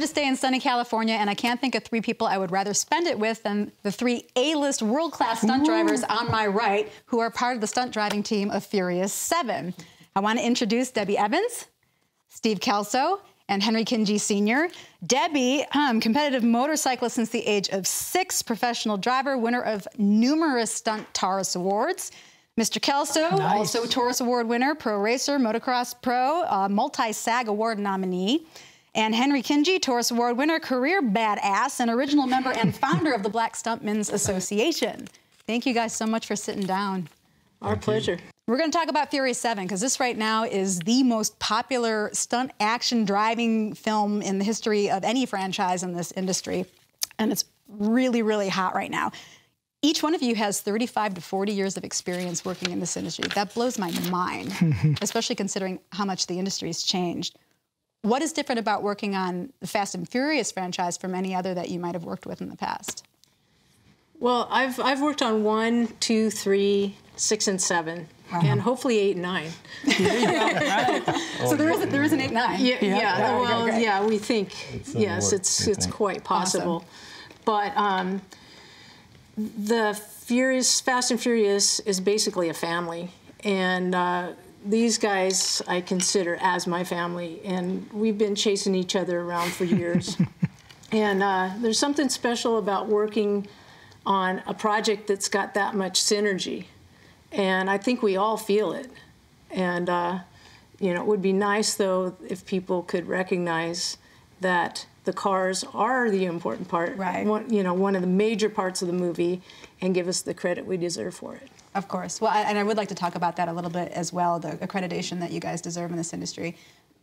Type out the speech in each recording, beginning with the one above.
gorgeous day in sunny California, and I can't think of 3 people I would rather spend it with than the 3 A-list world-class stunt drivers on my right, who are part of the stunt driving team of Furious 7. I want to introduce Debbie Evans, Steve Kelso, and Henry Kingi Sr. Debbie, competitive motorcyclist since the age of 6, professional driver, winner of numerous stunt Taurus Awards. Mr. Kelso, also Taurus Award winner, pro racer, motocross pro, multi-SAG Award nominee. And Henry Kingi, Taurus Award winner, career badass, and original member and founder of the Black Stuntmen's Association. Thank you guys so much for sitting down. Our pleasure. We're going to talk about Furious 7 because this right now is the most popular stunt action driving film in the history of any franchise in this industry. And it's really, really hot right now. Each one of you has 35 to 40 years of experience working in this industry. That blows my mind, especially considering how much the industry's changed. What is different about working on the Fast and Furious franchise from any other that you might have worked with in the past? Well, I've worked on 1, 2, 3, 6, and 7, and hopefully 8 and 9. So there is an 8 and 9. Yeah, we think yes, it's quite possible. Awesome. But the Fast and Furious is basically a family, and these guys I consider as my family, and we've been chasing each other around for years. And there's something special about working on a project that's got that much synergy, and I think we all feel it. And you know, it would be nice though if people could recognize that the cars are the important part, right? One of the major parts of the movie, and give us the credit we deserve for it. Of course. Well, and I would like to talk about that a little bit as well, the accreditation that you guys deserve in this industry.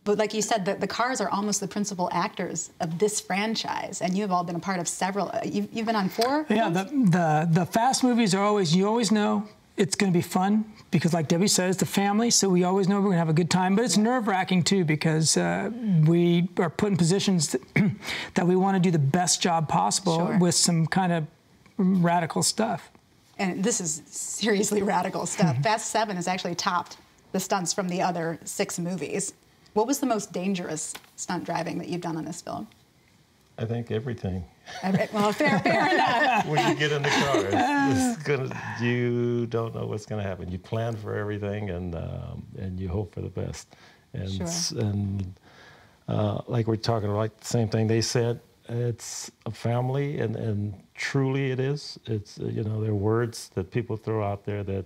But like you said, the cars are almost the principal actors of this franchise, and you have all been a part of several. You've been on 4? Yeah, the Fast movies are always, you always know it's going to be fun because, like Debbie says, the family, so we always know we're going to have a good time. But it's nerve-wracking, too, because we are put in positions that we want to do the best job possible with some kind of radical stuff. And this is seriously radical stuff. Fast 7 has actually topped the stunts from the other 6 movies. What was the most dangerous stunt driving that you've done on this film? I think everything. Well, fair enough. When you get in the car, you don't know what's going to happen. You plan for everything, and you hope for the best. And like we're talking about, like the same thing they said, it's a family, and truly it is. It's you know, there are words that people throw out there that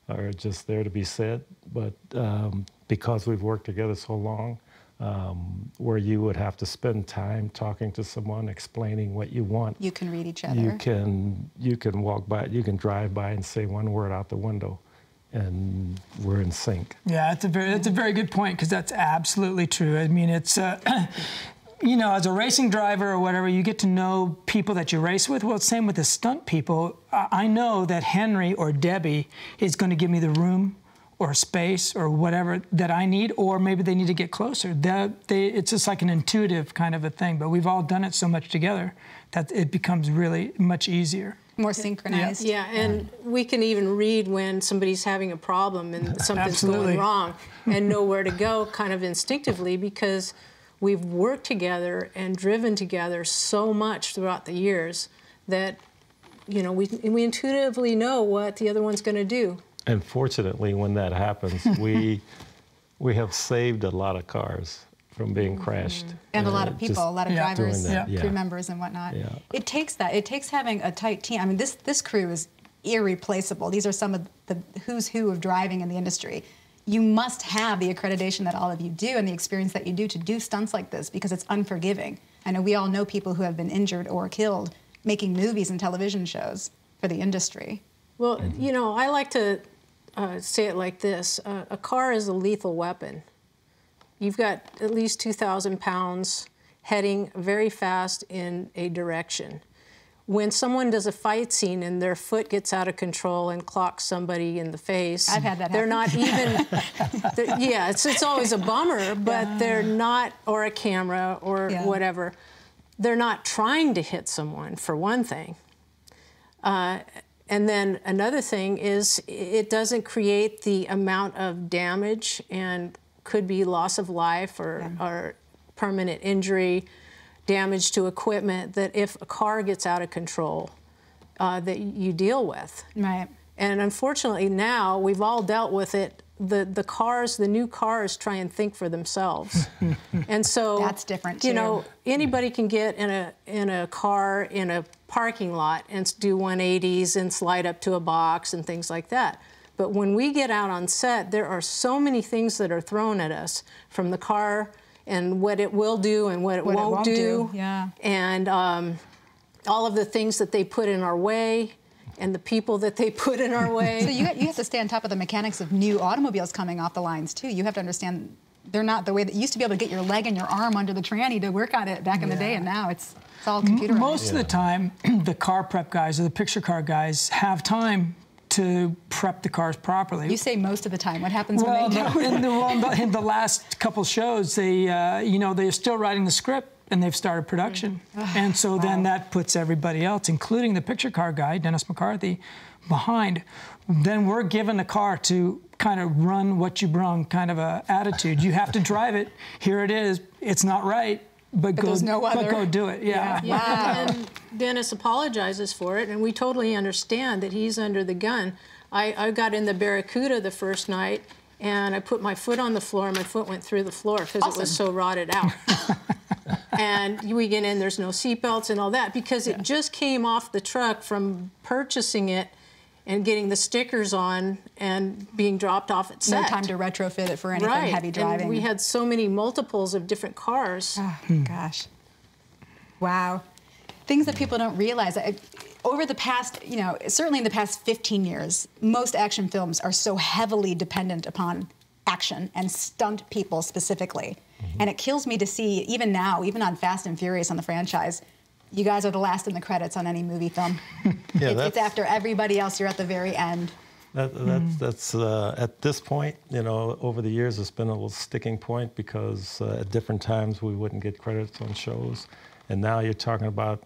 are just there to be said, but because we've worked together so long, where you would have to spend time talking to someone, explaining what you want. You can read each other. You can walk by, you can drive by and say one word out the window, and we're in sync. Yeah, that's a very good point, because that's absolutely true. I mean, it's you know, as a racing driver or whatever, you get to know people that you race with. Well, same with the stunt people. I know that Henry or Debbie is going to give me the room or space or whatever that I need, or maybe they need to get closer. It's just like an intuitive kind of a thing, but we've all done it so much together that it becomes really much easier. More synchronized. Yeah, and we can even read when somebody's having a problem and something's going wrong and know where to go kind of instinctively, because we've worked together and driven together so much throughout the years that, you know, we intuitively know what the other one's going to do. And fortunately, when that happens, we have saved a lot of cars from being crashed. And a lot of people, a lot of drivers, crew members and whatnot. Yeah. It takes that. It takes having a tight team. I mean, this crew is irreplaceable. These are some of the who's who of driving in the industry. You must have the accreditation that all of you do and the experience that you do to do stunts like this, because it's unforgiving. I know we all know people who have been injured or killed making movies and television shows for the industry. Well, you know, I like to say it like this. A car is a lethal weapon. You've got at least 2,000 pounds heading very fast in a direction. When someone does a fight scene and their foot gets out of control and clocks somebody in the face, I've had that they're happen. Not even, yeah, it's always a bummer, but they're not, or a camera or whatever, they're not trying to hit someone, for one thing. And then another thing is it doesn't create the amount of damage and could be loss of life or permanent injury damage to equipment that if a car gets out of control, that you deal with. Right. And unfortunately now, we've all dealt with it. The new cars try and think for themselves. And so that's different too. You know, anybody can get in a car in a parking lot and do 180s and slide up to a box and things like that. But when we get out on set, there are so many things that are thrown at us from the car and what it will do and what it won't do. Yeah. And all of the things that they put in our way and the people that they put in our way. So you have to stay on top of the mechanics of new automobiles coming off the lines, too. You have to understand they're not the way that you used to be able to get your leg and your arm under the tranny to work on it back in the day, and now it's all computerized. Most of the time, the car prep guys or the picture car guys have time to prep the cars properly. You say most of the time. What happens when they don't? In the last couple shows, they, you know, they're still writing the script and they've started production. And so then that puts everybody else, including the picture car guy, Dennis McCarthy, behind. Then we're given the car to kind of run what you brung kind of a attitude. You have to drive it. Here it is. It's not right. But go do it. Yeah. Yeah. And Dennis apologizes for it, and we totally understand that he's under the gun. I got in the Barracuda the first night, and I put my foot on the floor, and my foot went through the floor because it was so rotted out. And we get in, there's no seatbelts and all that, because it just came off the truck from purchasing it and getting the stickers on and being dropped off at set. No time to retrofit it for anything heavy driving. And we had so many multiples of different cars. Oh, gosh. Wow. Things that people don't realize. Over the past, you know, certainly in the past 15 years, most action films are so heavily dependent upon action and stunt people specifically. And it kills me to see, even now, even on Fast and Furious on the franchise, you guys are the last in the credits on any movie film. It's after everybody else, you're at the very end. That's at this point, you know, over the years, it's been a little sticking point because at different times we wouldn't get credits on shows. And now you're talking about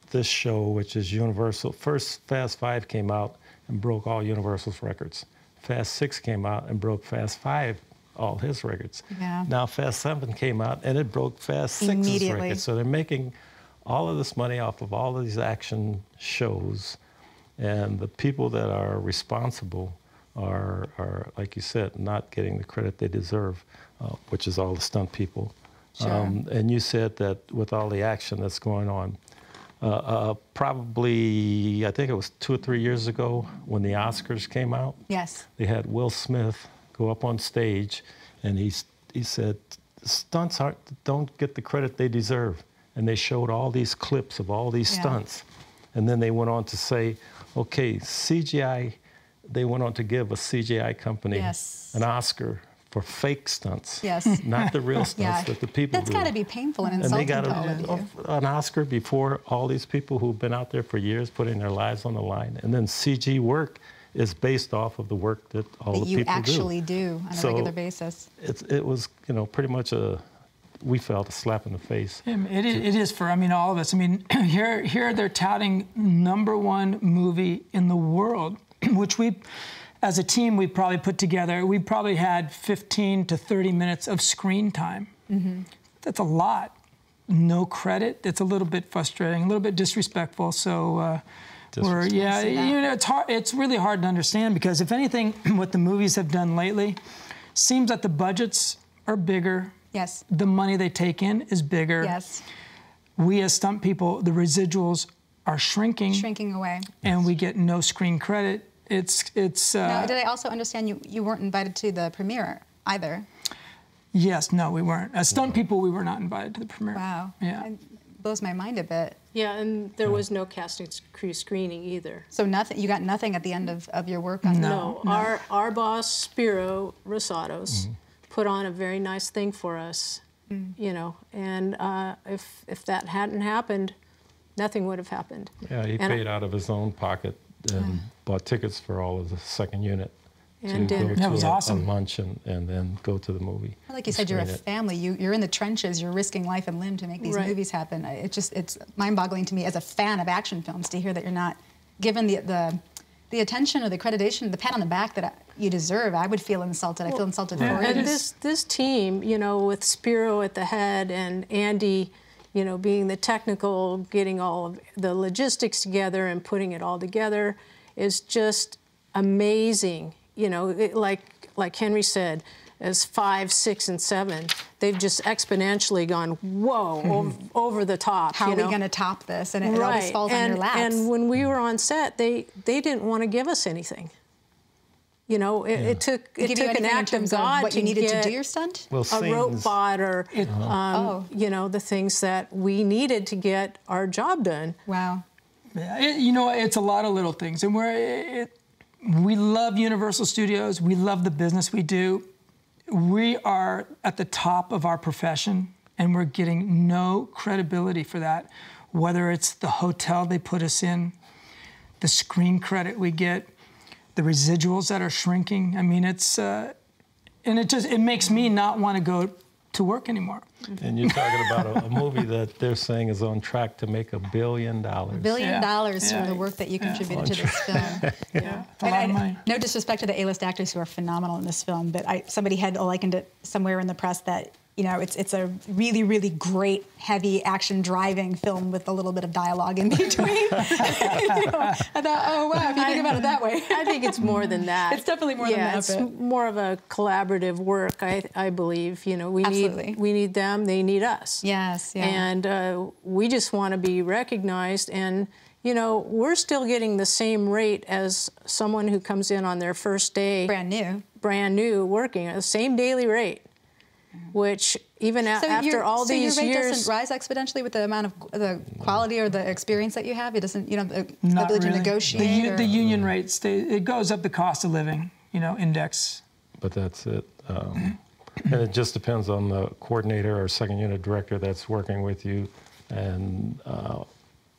this show, which is Universal. First, Fast 5 came out and broke all Universal's records. Fast 6 came out and broke Fast 5, all his records. Yeah. Now Fast 7 came out and it broke Fast 6's records. So they're making all of this money off of all of these action shows, and the people that are responsible are, like you said, not getting the credit they deserve, which is all the stunt people. Sure. And you said that with all the action that's going on, probably, I think it was 2 or 3 years ago when the Oscars came out. Yes. They had Will Smith go up on stage, and he said, stunts don't get the credit they deserve. And they showed all these clips of all these stunts. And then they went on to say, okay, CGI, they went on to give a CGI company an Oscar for fake stunts. Yes. Not the real stunts that the people That's got to be painful and And insulting they got to all of you. an Oscar before all these people who've been out there for years putting their lives on the line. And then CG work is based off of the work that all the people do. You actually do on a regular basis. It was, you know, pretty much we felt a slap in the face. It is for, I mean, all of us. I mean, here they're touting #1 movie in the world, which we, as a team, we probably put together. We probably had 15 to 30 minutes of screen time. That's a lot. No credit. It's a little bit frustrating, a little bit disrespectful. So you know, it's hard. It's really hard to understand because if anything, what the movies have done lately seems that the budgets are bigger. Yes. The money they take in is bigger. Yes. We as stunt people, the residuals are shrinking. Shrinking away. And we get no screen credit. It's. Now, did I also understand you weren't invited to the premiere either? Yes. No, we weren't. As stunt people, we were not invited to the premiere. Wow. Yeah. It blows my mind a bit. Yeah, and there was no casting crew screening either. So nothing. You got nothing at the end of your work on No. Our boss Spiro Rosados put on a very nice thing for us, you know, and if that hadn't happened, nothing would have happened. Yeah, he paid out of his own pocket and bought tickets for all of the second unit and to dinner. go That to was awesome. lunch and then go to the movie. Like you said, you're a family. You're in the trenches. You're risking life and limb to make these movies happen. It's mind-boggling to me as a fan of action films to hear that you're not given the attention or the accreditation, the pat on the back that you deserve. I would feel insulted. I feel insulted for you. And this team, you know, with Spiro at the head and Andy you know, being the technical, getting all of the logistics together and putting it all together is just amazing. You know, like Henry said, as 5, 6, and 7, they've just exponentially gone, whoa, over the top. How are we going to top this? And it always falls on your laps. And when we were on set, they didn't want to give us anything. You know, it took an act of God what you needed to do your stunt? Well, a robot or, you know, the things that we needed to get our job done. Wow. Yeah, you know, it's a lot of little things. And we love Universal Studios. We love the business we do. We are at the top of our profession, and we're getting no credibility for that, whether it's the hotel they put us in, the screen credit we get, the residuals that are shrinking. I mean, it's, and it makes me not want to go to work anymore. And you're talking about a movie that they're saying is on track to make $1 billion. $1 billion from the work that you contributed to this film. A lot of money. No disrespect to the A-list actors who are phenomenal in this film, but somebody had likened it somewhere in the press that, you know, it's a really, really great, heavy action driving film with a little bit of dialogue in between. You know, I thought, oh wow, if you think about it that way. I think it's more than that. It's definitely more than that. It's more of a collaborative work, I believe. You know, we need them, they need us. Yes, yeah. And we just want to be recognized, and you know, we're still getting the same rate as someone who comes in on their first day. Brand new, working at the same daily rate. Which even after all these years, your rate doesn't rise exponentially with the amount of the quality or the experience that you have. It doesn't, you know, the ability to negotiate. The union rate stays. It goes up the cost of living, you know, index. But that's it, and it just depends on the coordinator or second unit director that's working with you, and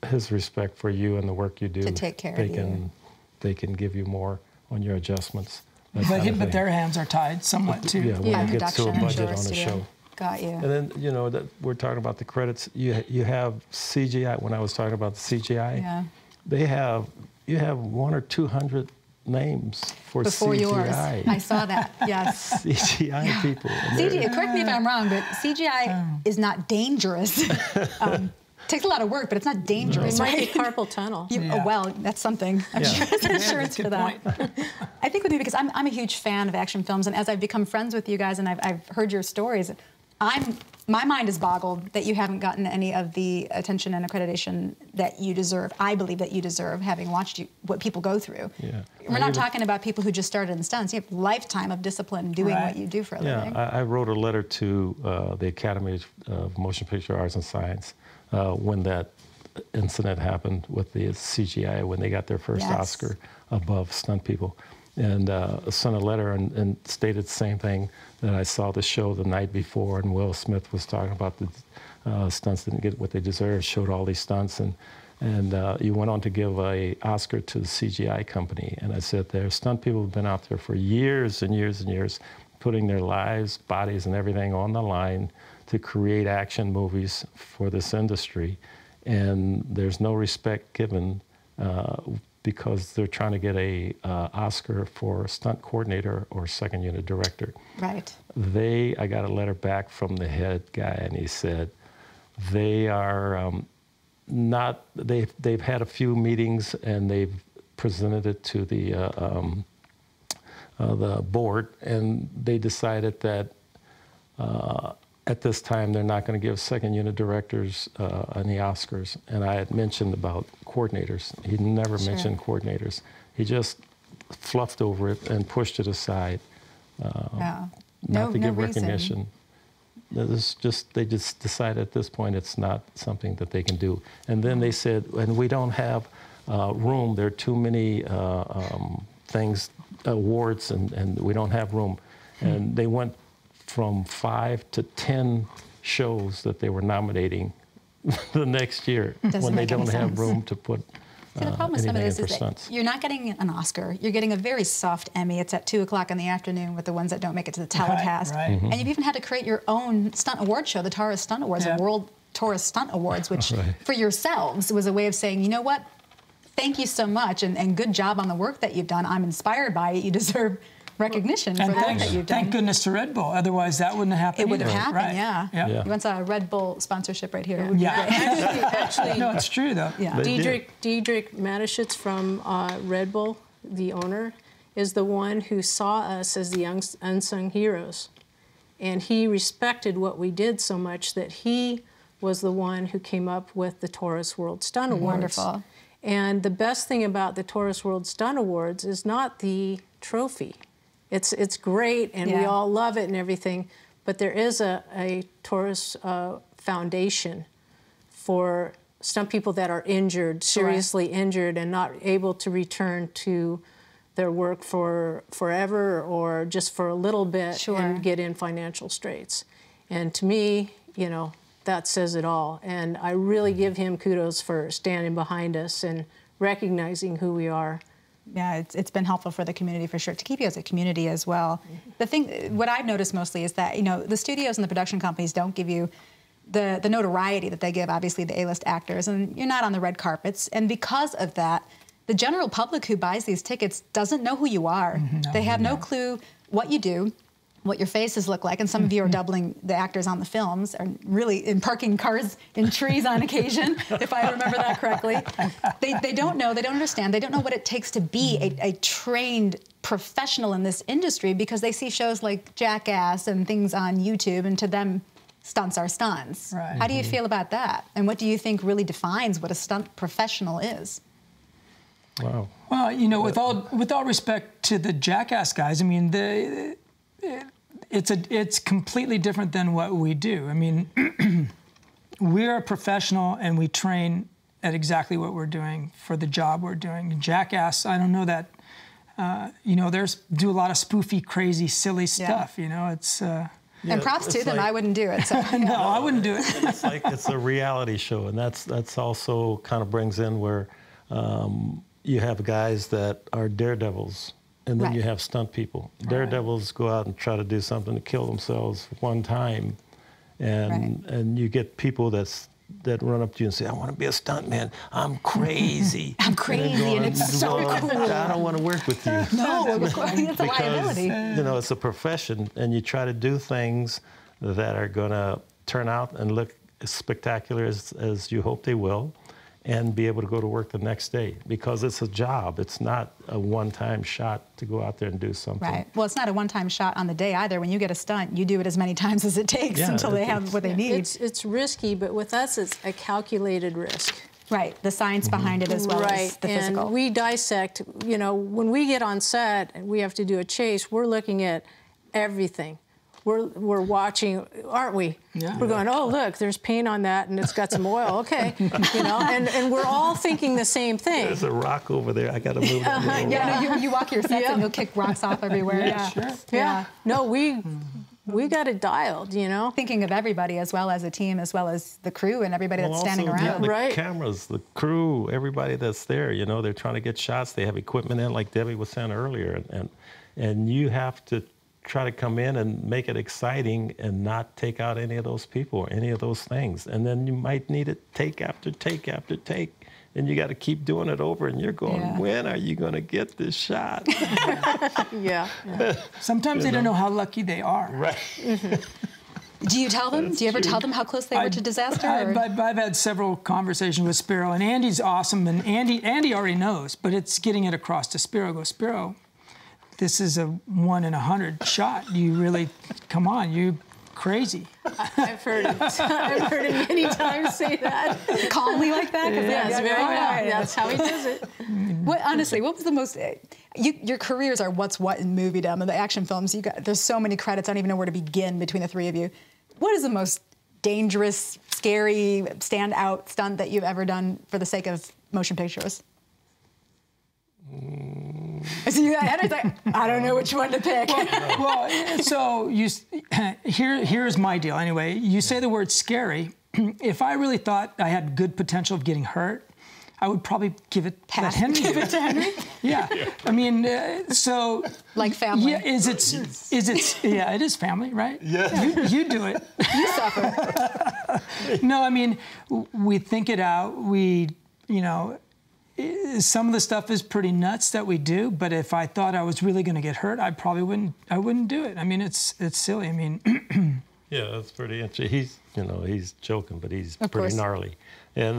his respect for you and the work you do. To take care of you. They can give you more on your adjustments. But their hands are tied somewhat too. Yeah, when it gets to a budget on a show. Got you. And then, you know, that we're talking about the credits. You have CGI. When I was talking about the CGI, you have 100 or 200 names for before CGI. Yours. I saw that. Yes. CGI people. Correct me if I'm wrong, but CGI is not dangerous. Takes a lot of work, but it's not dangerous. It might be carpal tunnel. Well, that's something. I'm sure there's insurance for that. I think with me, because I'm a huge fan of action films, and as I've become friends with you guys and I've heard your stories, my mind is boggled that you haven't gotten any of the attention and accreditation that you deserve. I believe that you deserve, having watched what people go through. Yeah. We're not talking about people who just started in stunts. You have a lifetime of discipline doing what you do for a living. Yeah, I wrote a letter to the Academy of Motion Picture Arts and Science when that incident happened with the CGI, when they got their first Oscar above stunt people. And sent a letter and stated the same thing, that I saw the show the night before, and Will Smith was talking about the stunts didn't get what they deserved, showed all these stunts, and you went on to give an Oscar to the CGI company. And I said, their stunt people have been out there for years and years and years, putting their lives, bodies, and everything on the line to create action movies for this industry, and there's no respect given because they're trying to get a Oscar for stunt coordinator or second unit director. Right. I got a letter back from the head guy, and he said they are not. They've had a few meetings, and they've presented it to the board, and they decided that. At this time, they're not going to give second unit directors any Oscars. And I had mentioned about coordinators. He never mentioned coordinators. He just fluffed over it and pushed it aside, not to give recognition. They just decided at this point it's not something that they can do. And then they said, and we don't have room. There are too many awards, and we don't have room. And they went from 5 to 10 shows that they were nominating the next year when they don't have room to put See, the problem with some of this is that stunts. you're not getting an Oscar. You're getting a very soft Emmy. It's at 2 o'clock in the afternoon with the ones that don't make it to the telecast. Right. And you've even had to create your own stunt award show, the Taurus Stunt Awards, the World Taurus Stunt Awards, which for yourselves was a way of saying, you know what, thank you so much, and good job on the work that you've done. I'm inspired by it. You deserve recognition for that you've done. Thank goodness to Red Bull. Otherwise, that wouldn't have happened. It would have happened, right. yeah. You want a Red Bull sponsorship right here. Yeah. Actually, no, it's true though. Yeah. Diedrich Mateschitz from Red Bull, the owner, is the one who saw us as the unsung heroes. And he respected what we did so much that he was the one who came up with the Taurus World Stunt Awards. Wonderful. And the best thing about the Taurus World Stunt Awards is not the trophy. It's great, and we all love it and everything, but there is a Taurus foundation for stunt people that are injured, seriously injured, and not able to return to their work for forever or just for a little bit and get in financial straits. And to me, you know, that says it all. And I really give him kudos for standing behind us and recognizing who we are. Yeah, it's been helpful for the community for sure, to keep you as a community as well. The thing, what I've noticed mostly is that, you know, the studios and the production companies don't give you the notoriety that they give, obviously, the A-list actors, and you're not on the red carpets. And because of that, the general public who buys these tickets doesn't know who you are. They have no clue what you do, what your faces look like, and some of you are doubling the actors on the films, and really in parking cars in trees on occasion, if I remember that correctly. They don't know, they don't understand, they don't know what it takes to be a trained professional in this industry, because they see shows like Jackass and things on YouTube, and to them, stunts are stunts. Right. How do you feel about that? And what do you think really defines what a stunt professional is? Wow. Well, you know, with all respect to the Jackass guys, I mean, it's completely different than what we do. I mean, we're a professional and we train at exactly what we're doing for the job we're doing. Jackass, I don't know that. You know, do a lot of spoofy, crazy, silly stuff. You know, it's. And props to them. I wouldn't do it. So. No, I wouldn't do it. It's like it's a reality show, and that's also kind of brings in where. You have guys that are daredevils, and then you have stunt people. Daredevils go out and try to do something to kill themselves one time, and you get people that run up to you and say, "I want to be a stunt man. I'm crazy. I'm crazy, and it's so cool. I don't want to work with you." No, of course, it's a liability. You know, it's a profession, and you try to do things that are going to turn out and look as spectacular as you hope they will, and be able to go to work the next day, because it's a job. It's not a one-time shot to go out there and do something. Right. Well, it's not a one-time shot on the day either. When you get a stunt, you do it as many times as it takes until they have what they need. It's risky, but with us, it's a calculated risk. Right. The science behind it as well as the physical. And we dissect, you know, when we get on set and we have to do a chase, we're looking at everything. We're watching, aren't we? Yeah. We're going, oh, look, there's paint on that, and it's got some oil. Okay, you know, and we're all thinking the same thing. There's a rock over there. I got to move it. Yeah, no, you walk your sets and you'll kick rocks off everywhere. Yeah, sure. Yeah. No, we got it dialed, you know. Thinking of everybody as well as a team, as well as the crew and everybody that's standing around. The cameras, the crew, everybody that's there. You know, they're trying to get shots. They have equipment in, like Debbie was saying earlier, and you have to try to come in and make it exciting and not take out any of those people or any of those things. And then you might need it take after take after take. And you got to keep doing it over, and you're going, when are you going to get this shot? Sometimes they don't know how lucky they are. Right. Do you tell them? Do you ever tell them how close they were to disaster? I've had several conversations with Spiro, and Andy's awesome, and Andy already knows, but it's getting it across to Spiro. Go, Spiro, this is a 1 in 100 shot. You really, come on, you crazy. I've heard it. I've heard it many times say that. Calmly like that? Yes, very calm. That's how he does it. Honestly, what was the most... your careers are what's what in moviedom and the action films. There's so many credits, I don't even know where to begin between the three of you. What is the most dangerous, scary, standout stunt that you've ever done for the sake of motion pictures? Henry's like, I don't know which one to pick. Well, so here's my deal. Anyway, you say the word scary. If I really thought I had good potential of getting hurt, I would probably give it to Henry. Give it to Henry? Yeah. I mean, so... Like family. Yeah, yeah, it is family, right? Yeah. You do it. You suffer. No, I mean, we think it out. We, you know, some of the stuff is pretty nuts that we do, but if I thought I was really going to get hurt, I probably wouldn't do it. I mean, it's silly. I mean, yeah, that's pretty interesting. He's joking, but he's of pretty course. gnarly. And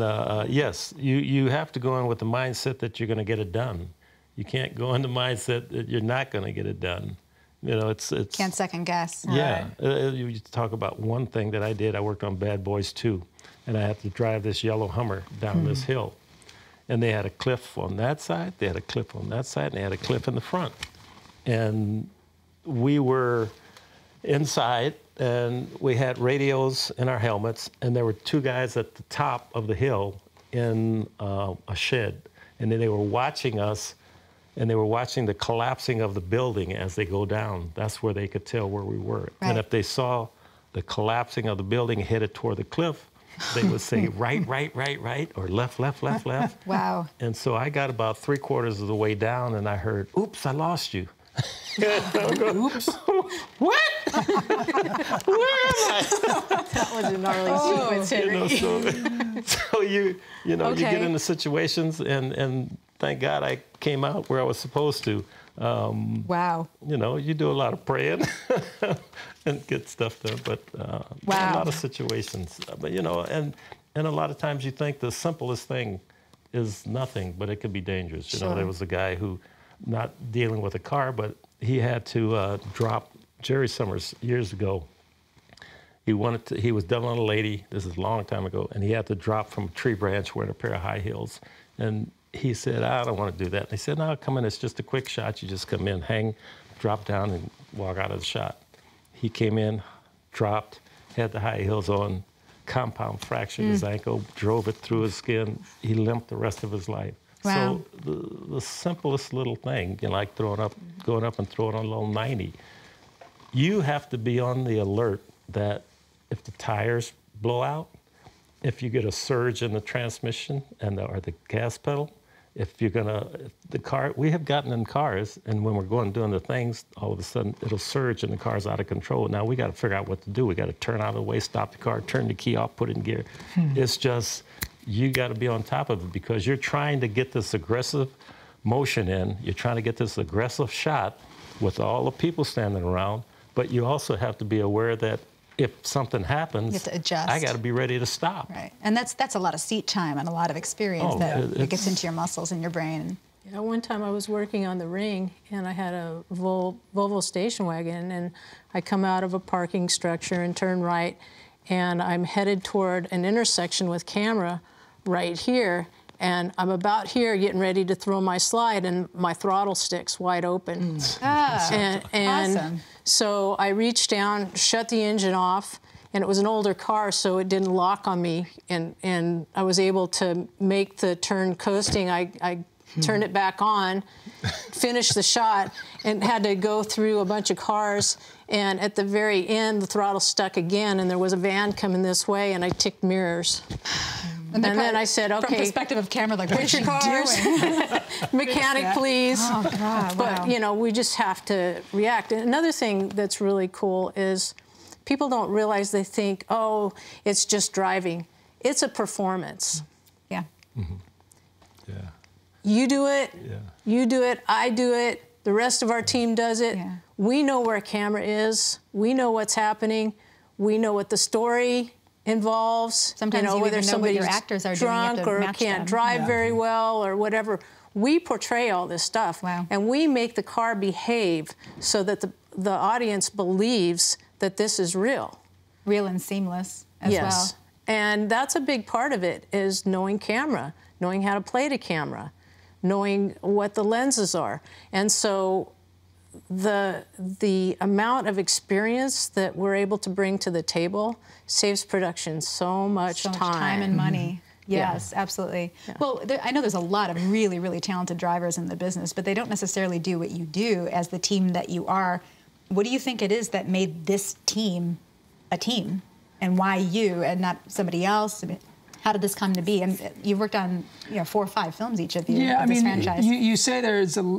yes, you have to go in with the mindset that you're going to get it done. You can't go in the mindset that you're not going to get it done. It's can't second guess. Yeah, you talk about one thing that I did. I worked on Bad Boys 2, and I had to drive this yellow Hummer down this hill. And they had a cliff on that side, they had a cliff on that side, and they had a cliff in the front. And we were inside, and we had radios in our helmets, and there were two guys at the top of the hill in a shed. And then they were watching us, and they were watching the collapsing of the building as they go down. That's where they could tell where we were. Right. And if they saw the collapsing of the building headed toward the cliff, they would say right, right, right, right, or left, left, left, left. Wow. And so I got about 3/4 of the way down, and I heard, "Oops, I lost you." oops. What? Where am I? That was a gnarly sequence, Henry. So you get into situations, and thank God I came out where I was supposed to. Wow. You do a lot of praying and get stuff done, but a lot of situations. But and a lot of times you think the simplest thing is nothing, but it could be dangerous. Sure. There was a guy who, not dealing with a car, but he had to drop Jerry Summers years ago. He was done on a lady. This is a long time ago, and he had to drop from a tree branch wearing a pair of high heels, and he said, "I don't want to do that." And they said, "No, come in. It's just a quick shot. You just come in, hang, drop down, and walk out of the shot." He came in, dropped, had the high heels on, compound fractured his ankle, drove it through his skin. He limped the rest of his life. Wow. So the simplest little thing, like going up and throwing on a little 90, you have to be on the alert that if the tires blow out, if you get a surge in the transmission or the gas pedal, the car, we have gotten in cars, and when we're doing the things, all of a sudden it'll surge and the car's out of control. Now we got to figure out what to do. We got to turn out of the way, stop the car, turn the key off, put it in gear. It's just, you got to be on top of it because you're trying to get this aggressive motion in. You're trying to get this aggressive shot with all the people standing around, but you also have to be aware that if something happens, you have to adjust. I got to be ready to stop. Right, and that's a lot of seat time and a lot of experience it gets into your muscles and your brain. Yeah, one time I was working on the ring, and I had a Volvo station wagon, and I come out of a parking structure and turn right, and I'm headed toward an intersection with camera right here, and I'm about here getting ready to throw my slide, and my throttle stick's wide open. And Awesome. So I reached down, shut the engine off, and it was an older car, so it didn't lock on me, and I was able to make the turn coasting. I turned it back on, finished the shot, and had to go through a bunch of cars, and at the very end, the throttle stuck again, and there was a van coming this way, and I ticked mirrors. And then I said, okay. From perspective of camera, like, what is your she cars doing? Mechanic, please. Oh, God, wow. But, we just have to react. And another thing that's really cool is people don't realize, they think, oh, it's just driving. It's a performance. Yeah. Mm-hmm. Yeah. You do it, yeah. You do it, I do it, the rest of our team does it. Yeah. We know where a camera is. We know what's happening. We know what the story involves. Sometimes you whether even know what your somebody's actors are doing. You have drunk to or match can't them. drive very well or whatever. We portray all this stuff. Wow. And we make the car behave so that the audience believes that this is real. Real and seamless as well. And that's a big part of it, is knowing camera, knowing how to play the camera, knowing what the lenses are. And so the amount of experience that we're able to bring to the table saves production so much time and money. Yes, absolutely. Yeah. Well, I know there's a lot of really, really talented drivers in the business, but they don't necessarily do what you do as the team that you are. What do you think it is that made this team a team, and why you and not somebody else? I mean, how did this come to be? And you've worked on 4 or 5 films, each of you, of this franchise. You say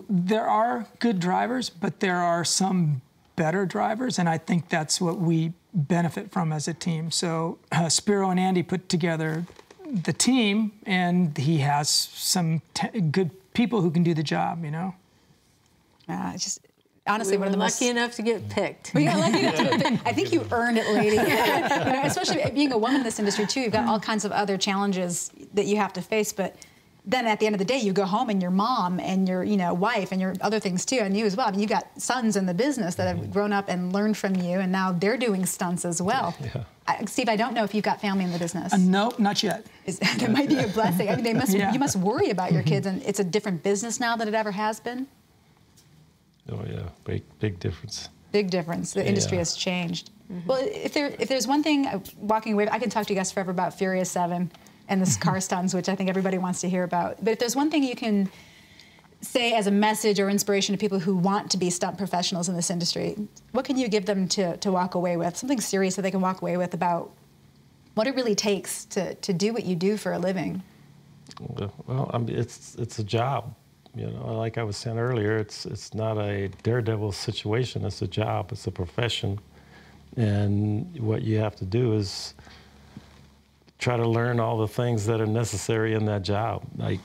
there are good drivers, but there are some better drivers, and I think that's what we benefit from as a team. So Spiro and Andy put together the team, and he has some good people who can do the job, you know? Just honestly, one of the lucky enough to get picked. We got lucky enough to get picked. I think you earned it, lady. You know, especially being a woman in this industry, too, you've got all kinds of other challenges that you have to face, but then at the end of the day, you go home and your mom and your, you know, wife and your other things too, and you as well. I mean, you got sons in the business that have grown up and learned from you, and now they're doing stunts as well. Yeah. Steve, I don't know if you've got family in the business. No, not yet. That might be a blessing. I mean, they must. Yeah. You must worry about your kids, and it's a different business now than it ever has been. Oh yeah, big difference. Big difference. The industry has changed. Well, if there's one thing walking away, I can talk to you guys forever about Furious 7. And the car stunts, which I think everybody wants to hear about. But if there's one thing you can say as a message or inspiration to people who want to be stunt professionals in this industry, what can you give them to walk away with? Something serious that they can walk away with about what it really takes to do what you do for a living. Well, I mean, it's a job. You know, like I was saying earlier, it's not a daredevil situation. It's a job. It's a profession. And what you have to do is try to learn all the things that are necessary in that job. Like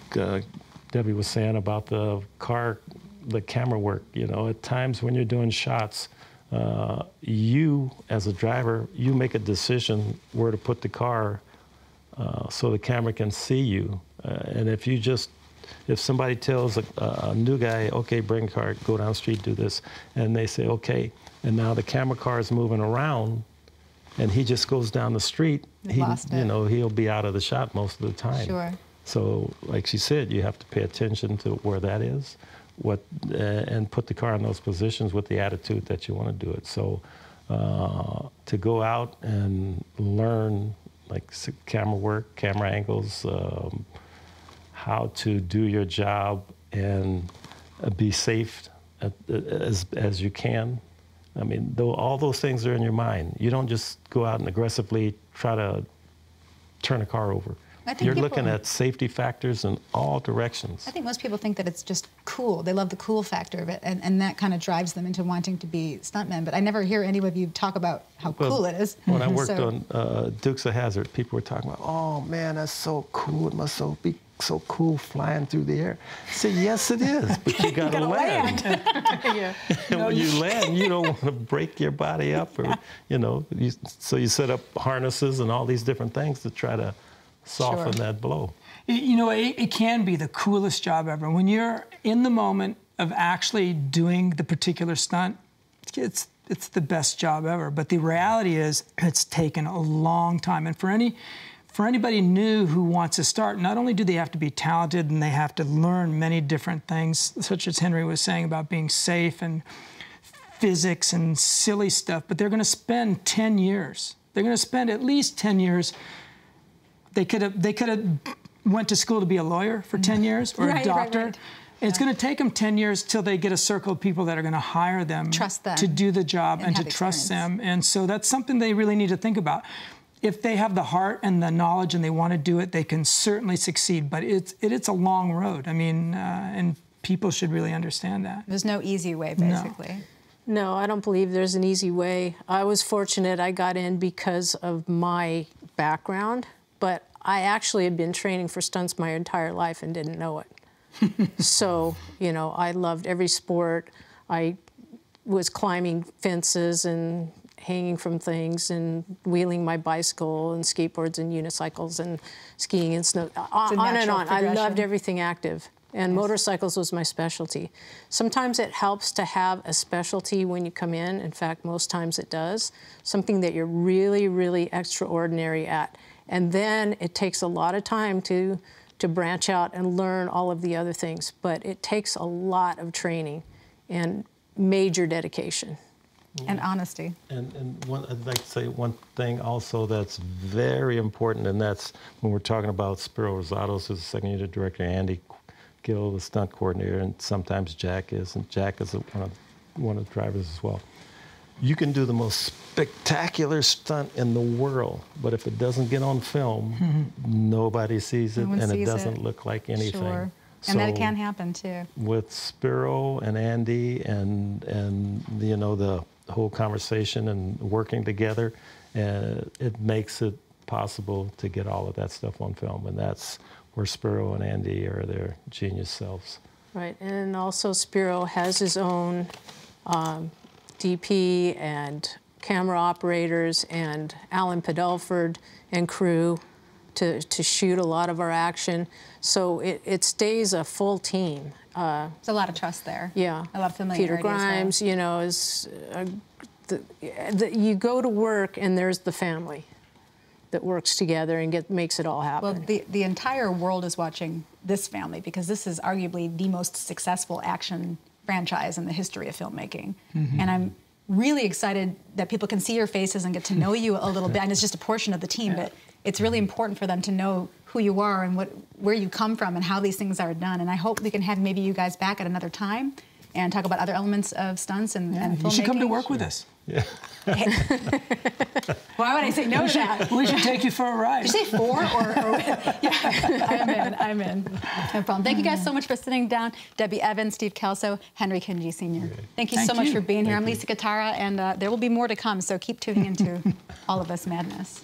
Debbie was saying about the camera work, you know, at times when you're doing shots, you as a driver, you make a decision where to put the car so the camera can see you. And if somebody tells a new guy, okay, bring a car, go down the street, do this, and they say, okay, and now the camera car is moving around, and he just goes down the street, he'll be out of the shot most of the time. Sure. So, like she said, you have to pay attention to where that is, and put the car in those positions with the attitude that you want to do it. So, to go out and learn like camera work, camera angles, how to do your job and be safe as you can. I mean, all those things are in your mind. You don't just go out and aggressively try to turn a car over. You're looking at safety factors in all directions. I think most people think that it's just cool. They love the cool factor of it, and that kind of drives them into wanting to be stuntmen. But I never hear any of you talk about how cool it is. When I worked on Dukes of Hazzard, people were talking about, oh man, that's so cool. It must be so cool flying through the air. I said, yes, it is, but you got to land. And when you land, you don't want to break your body up, or so you set up harnesses and all these different things to try to soften that blow. You know, it can be the coolest job ever. When you're in the moment of actually doing the particular stunt, it's the best job ever. But the reality is, it's taken a long time. And for anybody new who wants to start, not only do they have to be talented and they have to learn many different things, such as Henry was saying about being safe and physics and silly stuff, but they're going to spend 10 years. They're going to spend at least 10 years. They could have went to school to be a lawyer for 10 years or a doctor. Right. It's going to take them 10 years till they get a circle of people that are going to hire them, to do the job and to trust them. And so that's something they really need to think about. If they have the heart and the knowledge and they want to do it, they can certainly succeed. But it's a long road. I mean, and people should really understand that. There's no easy way, basically. No, I don't believe there's an easy way. I was fortunate I got in because of my background, but I actually had been training for stunts my entire life and didn't know it. So, you know, I loved every sport. I was climbing fences and hanging from things and wheeling my bicycle and skateboards and unicycles and skiing and snow, on and on. I loved everything active. And motorcycles was my specialty. Sometimes it helps to have a specialty when you come in. In fact, most times it does. Something that you're really, really extraordinary at. And then it takes a lot of time to branch out and learn all of the other things. But it takes a lot of training and major dedication. And honesty. And I'd like to say one thing also that's very important, and that's when we're talking about Spiro Rosatos, who's the second unit director, Andy Gill, the stunt coordinator, and sometimes Jack is, and Jack is one of the drivers as well. You can do the most spectacular stunt in the world, but if it doesn't get on film, nobody sees it, and it doesn't look like anything. Sure. And that can happen too. With Spiro and Andy and the whole conversation and working together, it makes it possible to get all of that stuff on film, and that's where Spiro and Andy are their genius selves. Right, and also Spiro has his own DP and camera operators and Alan Padelford and crew to shoot a lot of our action. So it stays a full team. There's a lot of trust there. Yeah. A lot of familiarity. Peter Grimes, you know, is you go to work and there's the family that works together and makes it all happen. Well, the entire world is watching this family because this is arguably the most successful action franchise in the history of filmmaking. And I'm really excited that people can see your faces and get to know you a little bit. And it's just a portion of the team, but it's really important for them to know who you are and where you come from and how these things are done. And I hope we can have maybe you guys back at another time and talk about other elements of stunts and filmmaking. You should come to work with us. Yeah. Why would I say no to that? We should take you for a ride. Did you say 4 or yeah, I'm in. No problem. Thank you guys so much for sitting down. Debbie Evans, Steve Kelso, Henry Kinsey Sr. Thank you so much for being here. I'm Lisa Katara, and there will be more to come, so keep tuning into all of this madness.